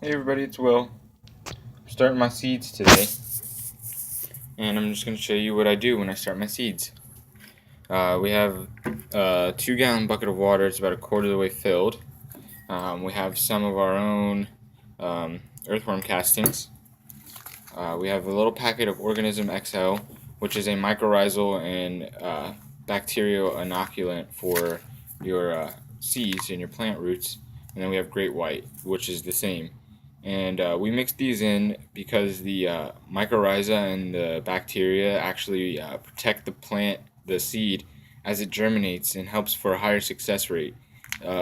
Hey everybody, it's Will. I'm starting my seeds today, and I'm just going to show you what I do when I start my seeds. We have a 2-gallon bucket of water. It's about a quarter of the way filled. We have some of our own earthworm castings. We have a little packet of Organism XL, which is a mycorrhizal and bacterial inoculant for your seeds and your plant roots. And then we have Great White, which is the same. And we mix these in because the mycorrhiza and the bacteria actually protect the seed, as it germinates and helps for a higher success rate.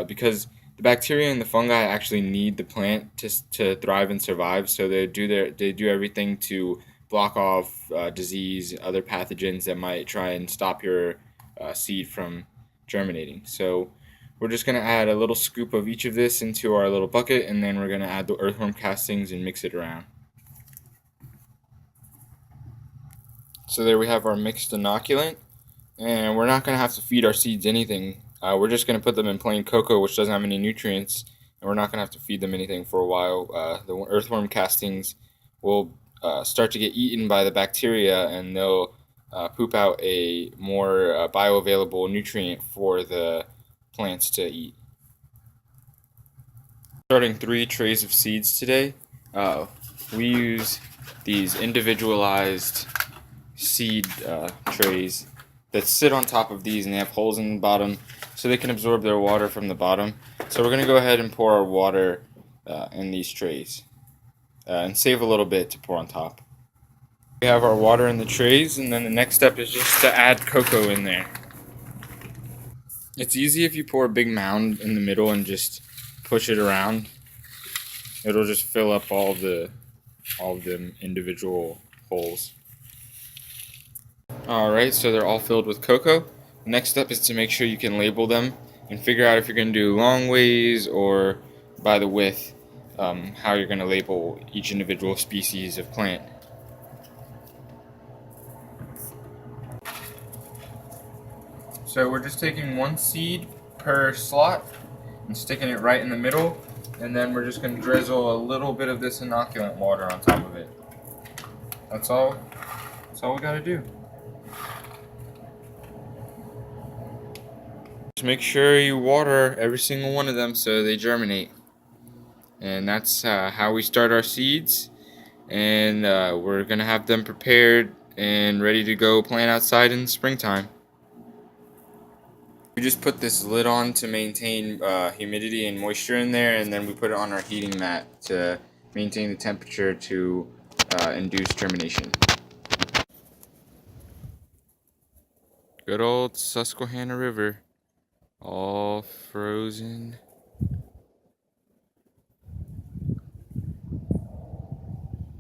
Because the bacteria and the fungi actually need the plant to thrive and survive, so they do everything to block off disease, other pathogens that might try and stop your seed from germinating. So we're just going to add a little scoop of each of this into our little bucket, and then we're going to add the earthworm castings and mix it around. So there we have our mixed inoculant, and we're not going to have to feed our seeds anything. We're just going to put them in plain cocoa, which doesn't have any nutrients, and we're not going to have to feed them anything for a while. The earthworm castings will start to get eaten by the bacteria, and they'll poop out a more bioavailable nutrient for the plants to eat. Starting 3 trays of seeds today. We use these individualized seed trays that sit on top of these, and they have holes in the bottom so they can absorb their water from the bottom. So we're going to go ahead and pour our water in these trays and save a little bit to pour on top. We have our water in the trays, and then the next step is just to add cocoa in there. It's easy if you pour a big mound in the middle and just push it around. It'll just fill up all of the individual holes. Alright, so they're all filled with cocoa. The next step is to make sure you can label them and figure out if you're going to do long ways or by the width, how you're going to label each individual species of plant. So we're just taking 1 seed per slot and sticking it right in the middle, and then we're just going to drizzle a little bit of this inoculant water on top of it. That's all we got to do. Just make sure you water every single one of them so they germinate. And that's how we start our seeds, and we're going to have them prepared and ready to go plant outside in the springtime. We just put this lid on to maintain humidity and moisture in there, and then we put it on our heating mat to maintain the temperature to induce germination. Good old Susquehanna River, all frozen.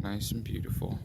Nice and beautiful.